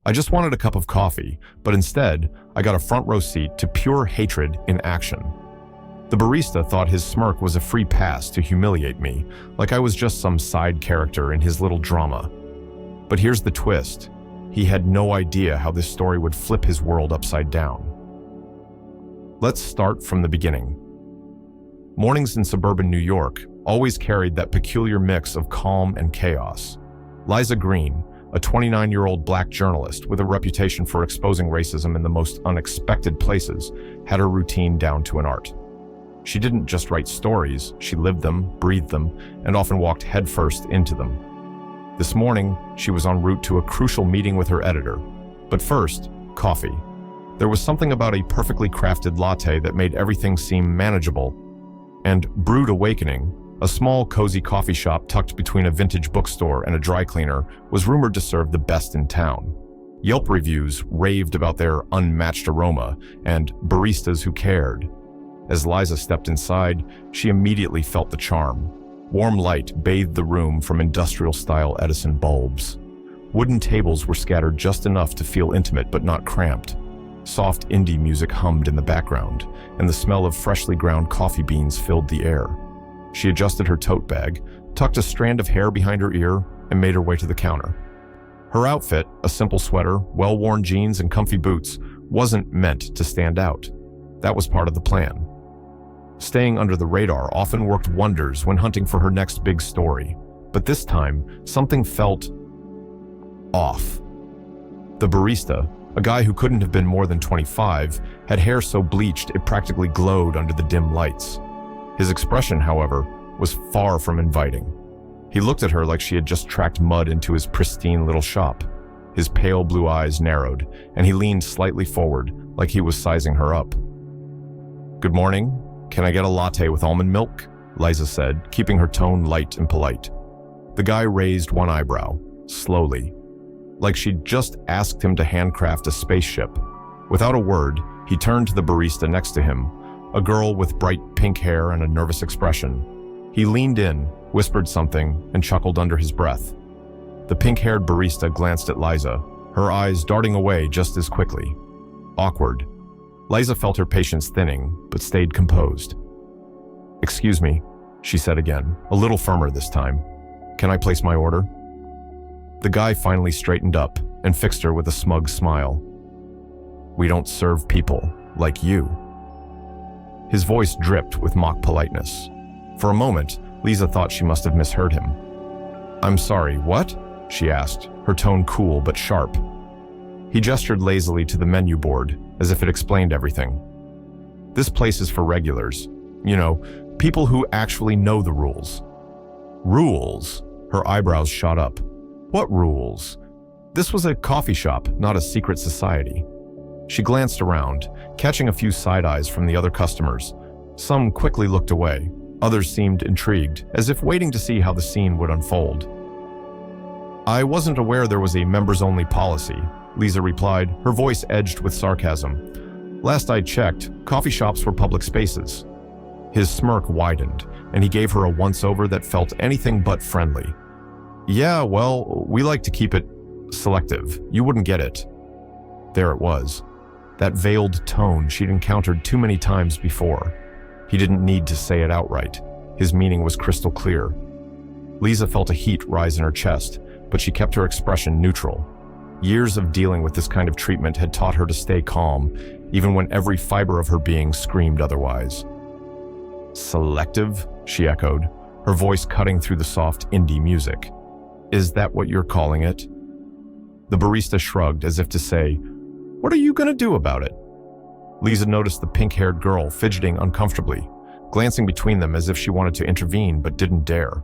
I just wanted a cup of coffee, but instead, I got a front row seat to pure hatred in action. The barista thought his smirk was a free pass to humiliate me, like I was just some side character in his little drama. But here's the twist. He had no idea how this story would flip his world upside down. Let's start from the beginning. Mornings in suburban New York always carried that peculiar mix of calm and chaos. Liza Green, a 29-year-old black journalist with a reputation for exposing racism in the most unexpected places, had her routine down to an art. She didn't just write stories, she lived them, breathed them, and often walked headfirst into them. This morning, she was en route to a crucial meeting with her editor. But first, coffee. There was something about a perfectly crafted latte that made everything seem manageable. And Brewed Awakening, a small, cozy coffee shop tucked between a vintage bookstore and a dry cleaner, was rumored to serve the best in town. Yelp reviews raved about their unmatched aroma and baristas who cared. As Liza stepped inside, she immediately felt the charm. Warm light bathed the room from industrial-style Edison bulbs. Wooden tables were scattered just enough to feel intimate but not cramped. Soft indie music hummed in the background, and the smell of freshly ground coffee beans filled the air. She adjusted her tote bag, tucked a strand of hair behind her ear, and made her way to the counter. Her outfit, a simple sweater, well-worn jeans, and comfy boots, wasn't meant to stand out. That was part of the plan. Staying under the radar often worked wonders when hunting for her next big story. But this time, something felt off. The barista, a guy who couldn't have been more than 25, had hair so bleached it practically glowed under the dim lights. His expression, however, was far from inviting. He looked at her like she had just tracked mud into his pristine little shop. His pale blue eyes narrowed, and he leaned slightly forward, like he was sizing her up. "Good morning. Can I get a latte with almond milk?" Liza said, keeping her tone light and polite. The guy raised one eyebrow, slowly, like she'd just asked him to handcraft a spaceship. Without a word, he turned to the barista next to him, a girl with bright pink hair and a nervous expression. He leaned in, whispered something, and chuckled under his breath. The pink-haired barista glanced at Liza, her eyes darting away just as quickly. Awkward. Liza felt her patience thinning, but stayed composed. "Excuse me," she said again, a little firmer this time. "Can I place my order?" The guy finally straightened up and fixed her with a smug smile. "We don't serve people like you." His voice dripped with mock politeness. For a moment, Liza thought she must have misheard him. "I'm sorry, what?" she asked, her tone cool but sharp. He gestured lazily to the menu board, as if it explained everything. "This place is for regulars. You know, people who actually know the rules." "Rules?" Her eyebrows shot up. "What rules?" This was a coffee shop, not a secret society. She glanced around, catching a few side eyes from the other customers. Some quickly looked away. Others seemed intrigued, as if waiting to see how the scene would unfold. "I wasn't aware there was a members-only policy," Liza replied, her voice edged with sarcasm. "Last I checked, coffee shops were public spaces." His smirk widened, and he gave her a once-over that felt anything but friendly. "Yeah, well, we like to keep it selective. You wouldn't get it." There it was. That veiled tone she'd encountered too many times before. He didn't need to say it outright. His meaning was crystal clear. Liza felt a heat rise in her chest, but she kept her expression neutral. Years of dealing with this kind of treatment had taught her to stay calm, even when every fiber of her being screamed otherwise. "Selective?" she echoed, her voice cutting through the soft indie music. "Is that what you're calling it?" The barista shrugged as if to say, "What are you going to do about it?" Liza noticed the pink-haired girl fidgeting uncomfortably, glancing between them as if she wanted to intervene but didn't dare.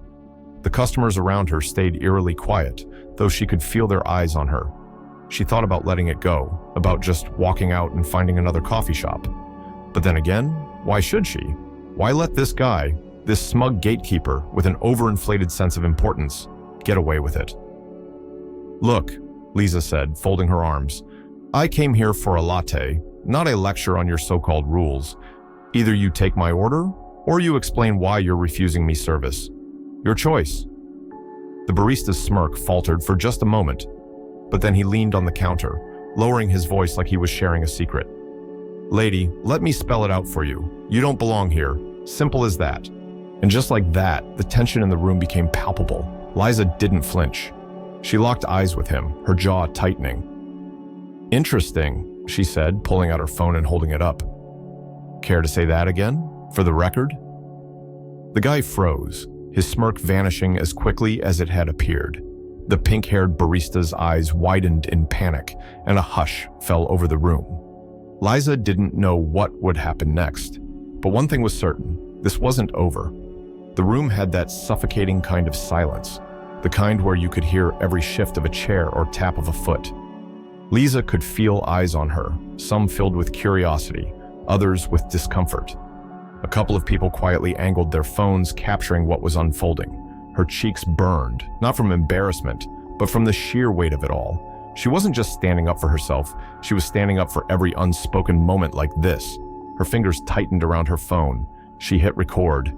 The customers around her stayed eerily quiet, though she could feel their eyes on her. She thought about letting it go, about just walking out and finding another coffee shop. But then again, why should she? Why let this guy, this smug gatekeeper with an overinflated sense of importance, get away with it? "Look," Liza said, folding her arms, "I came here for a latte, not a lecture on your so-called rules. Either you take my order, or you explain why you're refusing me service. Your choice." The barista's smirk faltered for just a moment. but then he leaned on the counter, lowering his voice like he was sharing a secret. "Lady, let me spell it out for you. You don't belong here. Simple as that." And just like that, the tension in the room became palpable. Liza didn't flinch. She locked eyes with him, her jaw tightening. "Interesting," she said, pulling out her phone and holding it up. "Care to say that again, for the record?" The guy froze, his smirk vanishing as quickly as it had appeared. The pink-haired barista's eyes widened in panic, and a hush fell over the room. Liza didn't know what would happen next, but one thing was certain: this wasn't over. The room had that suffocating kind of silence, the kind where you could hear every shift of a chair or tap of a foot. Liza could feel eyes on her, some filled with curiosity, others with discomfort. A couple of people quietly angled their phones, capturing what was unfolding. Her cheeks burned, not from embarrassment, but from the sheer weight of it all. She wasn't just standing up for herself, she was standing up for every unspoken moment like this. Her fingers tightened around her phone. She hit record.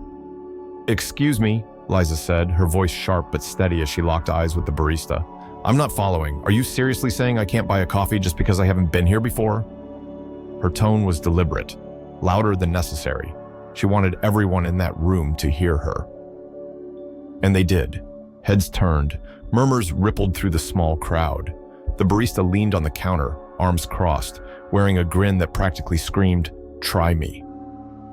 "Excuse me," Liza said, her voice sharp but steady as she locked eyes with the barista. "I'm not following. Are you seriously saying I can't buy a coffee just because I haven't been here before?" Her tone was deliberate, louder than necessary. She wanted everyone in that room to hear her. And they did. Heads turned, murmurs rippled through the small crowd. The barista leaned on the counter, arms crossed, wearing a grin that practically screamed, "Try me."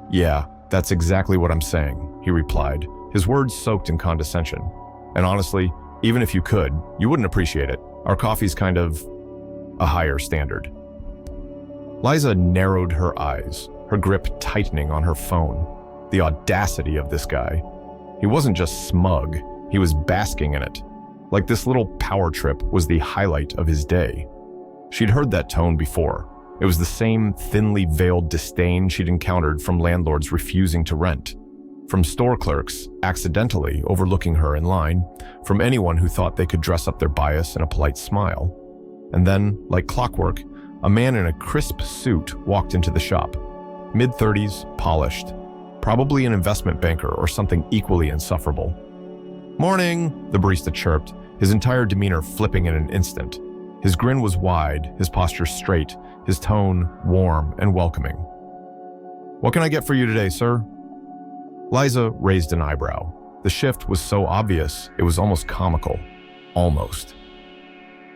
"Yeah, that's exactly what I'm saying," he replied, his words soaked in condescension. "And honestly, even if you could, you wouldn't appreciate it. Our coffee's kind of a higher standard." Liza narrowed her eyes, her grip tightening on her phone. The audacity of this guy. He wasn't just smug, he was basking in it. Like this little power trip was the highlight of his day. She'd heard that tone before. It was the same thinly veiled disdain she'd encountered from landlords refusing to rent, from store clerks accidentally overlooking her in line, from anyone who thought they could dress up their bias in a polite smile. And then, like clockwork, a man in a crisp suit walked into the shop. Mid-30s, polished. Probably an investment banker or something equally insufferable. "Morning," the barista chirped, his entire demeanor flipping in an instant. His grin was wide, his posture straight, his tone warm and welcoming. "What can I get for you today, sir?" Liza raised an eyebrow. The shift was so obvious, it was almost comical. Almost.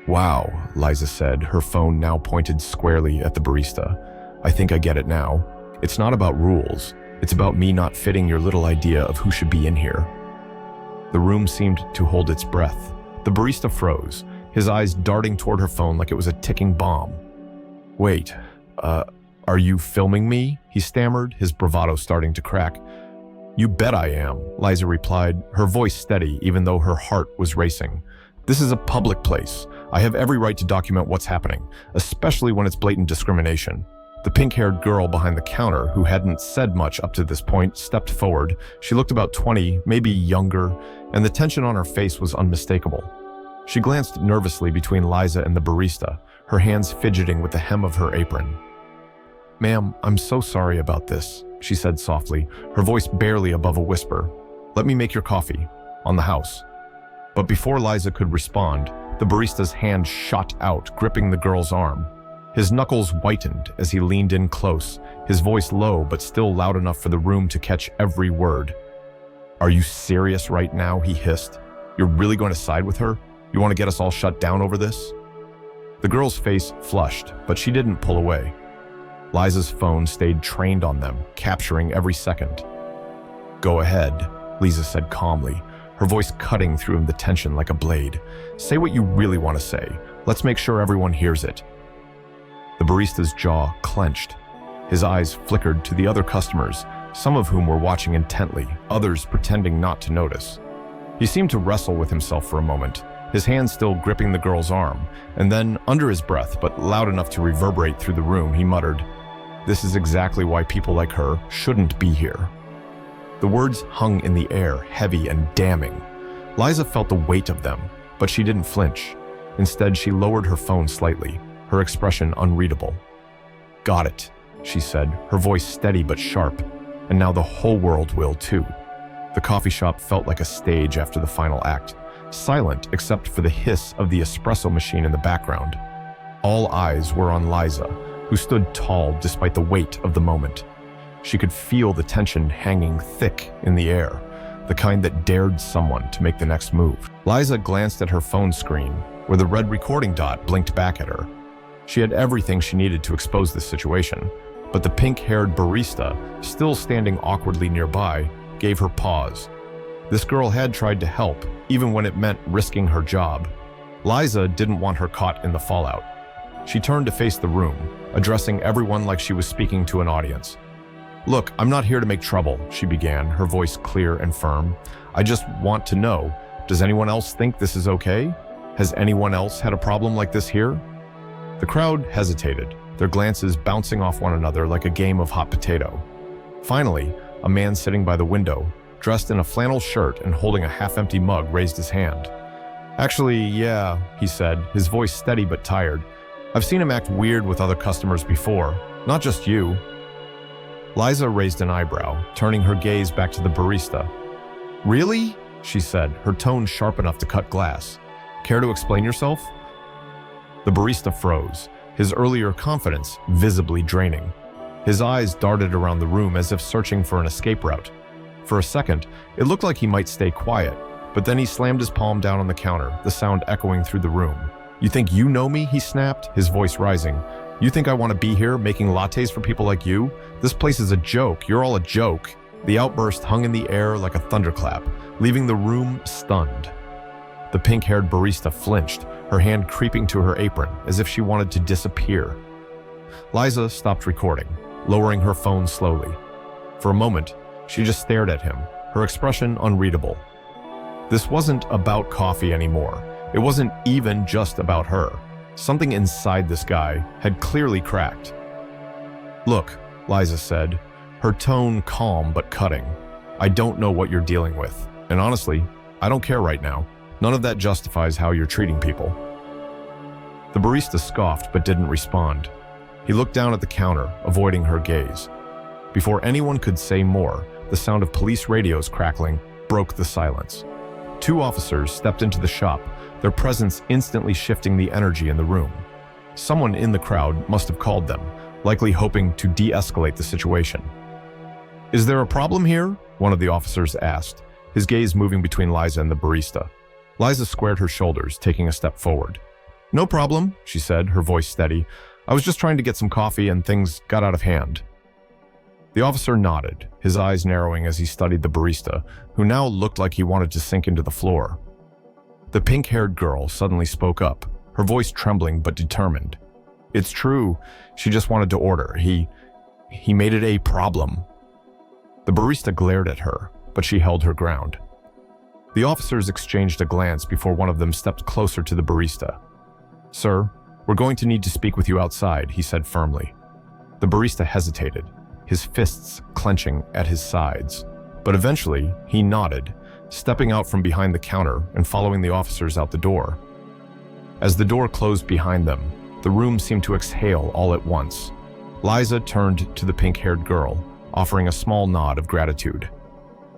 "Wow," Liza said, her phone now pointed squarely at the barista. "I think I get it now. It's not about rules. It's about me not fitting your little idea of who should be in here." The room seemed to hold its breath. The barista froze, his eyes darting toward her phone like it was a ticking bomb. "Wait, are you filming me?" he stammered, his bravado starting to crack. "You bet I am," Liza replied, her voice steady even though her heart was racing. "This is a public place. I have every right to document what's happening, especially when it's blatant discrimination." The pink-haired girl behind the counter, who hadn't said much up to this point, stepped forward. She looked about 20, maybe younger, and the tension on her face was unmistakable. She glanced nervously between Liza and the barista, her hands fidgeting with the hem of her apron. "Ma'am, I'm so sorry about this," she said softly, her voice barely above a whisper. "Let me make your coffee. On the house." But before Liza could respond, the barista's hand shot out, gripping the girl's arm. His knuckles whitened as he leaned in close, his voice low but still loud enough for the room to catch every word. "Are you serious right now?" he hissed. "You're really going to side with her? You want to get us all shut down over this?" The girl's face flushed, but she didn't pull away. Liza's phone stayed trained on them, capturing every second. "Go ahead," Liza said calmly, her voice cutting through the tension like a blade. "Say what you really want to say. Let's make sure everyone hears it." The barista's jaw clenched. His eyes flickered to the other customers, some of whom were watching intently, others pretending not to notice. He seemed to wrestle with himself for a moment, his hand still gripping the girl's arm, and then, under his breath, but loud enough to reverberate through the room, he muttered, "This is exactly why people like her shouldn't be here." The words hung in the air, heavy and damning. Liza felt the weight of them, but she didn't flinch. Instead, she lowered her phone slightly, her expression unreadable. "Got it," she said, her voice steady but sharp. "And now the whole world will too." The coffee shop felt like a stage after the final act. silent except for the hiss of the espresso machine in the background. All eyes were on Liza, who stood tall despite the weight of the moment. She could feel the tension hanging thick in the air, the kind that dared someone to make the next move. Liza glanced at her phone screen, where the red recording dot blinked back at her. She had everything she needed to expose this situation, but the pink-haired barista, still standing awkwardly nearby, gave her pause. This girl had tried to help, even when it meant risking her job. Liza didn't want her caught in the fallout. She turned to face the room, addressing everyone like she was speaking to an audience. "Look, I'm not here to make trouble," she began, her voice clear and firm. "I just want to know, does anyone else think this is okay? Has anyone else had a problem like this here?" The crowd hesitated, their glances bouncing off one another like a game of hot potato. Finally, a man sitting by the window, dressed in a flannel shirt and holding a half-empty mug, raised his hand. "Actually, yeah," he said, his voice steady but tired. "I've seen him act weird with other customers before, not just you." Liza raised an eyebrow, turning her gaze back to the barista. "Really?" she said, her tone sharp enough to cut glass. "Care to explain yourself?" The barista froze, his earlier confidence visibly draining. His eyes darted around the room as if searching for an escape route. For a second, it looked like he might stay quiet, but then he slammed his palm down on the counter, the sound echoing through the room. "You think you know me?" he snapped, his voice rising. "You think I want to be here making lattes for people like you? This place is a joke. You're all a joke." The outburst hung in the air like a thunderclap, leaving the room stunned. The pink-haired barista flinched, her hand creeping to her apron as if she wanted to disappear. Liza stopped recording, lowering her phone slowly. For a moment, she just stared at him, her expression unreadable. This wasn't about coffee anymore. It wasn't even just about her. Something inside this guy had clearly cracked. "Look," Liza said, her tone calm but cutting. "I don't know what you're dealing with, and honestly, I don't care right now. None of that justifies how you're treating people." The barista scoffed but didn't respond. He looked down at the counter, avoiding her gaze. Before anyone could say more, the sound of police radios crackling broke the silence. Two officers stepped into the shop, their presence instantly shifting the energy in the room. Someone in the crowd must have called them, likely hoping to de-escalate the situation. "Is there a problem here?" one of the officers asked, his gaze moving between Liza and the barista. Liza squared her shoulders, taking a step forward. "No problem," she said, her voice steady. "I was just trying to get some coffee and things got out of hand." The officer nodded, his eyes narrowing as he studied the barista, who now looked like he wanted to sink into the floor. The pink-haired girl suddenly spoke up, her voice trembling but determined. "It's true. She just wanted to order. He made it a problem." The barista glared at her, but she held her ground. The officers exchanged a glance before one of them stepped closer to the barista. "Sir, we're going to need to speak with you outside," he said firmly. The barista hesitated, his fists clenching at his sides. But eventually, he nodded, stepping out from behind the counter and following the officers out the door. As the door closed behind them, the room seemed to exhale all at once. Liza turned to the pink-haired girl, offering a small nod of gratitude.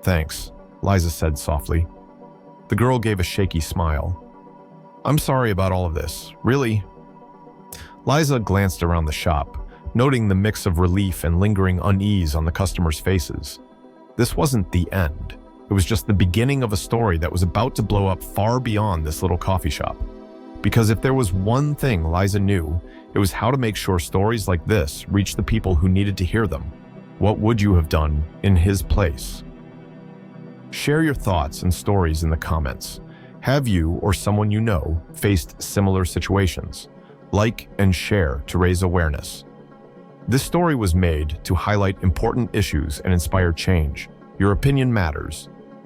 "Thanks," Liza said softly. The girl gave a shaky smile. "I'm sorry about all of this, really." Liza glanced around the shop, noting the mix of relief and lingering unease on the customers' faces. This wasn't the end. It was just the beginning of a story that was about to blow up far beyond this little coffee shop. Because if there was one thing Liza knew, it was how to make sure stories like this reached the people who needed to hear them. What would you have done in his place? Share your thoughts and stories in the comments. Have you or someone you know faced similar situations? Like and share to raise awareness. This story was made to highlight important issues and inspire change. Your opinion matters.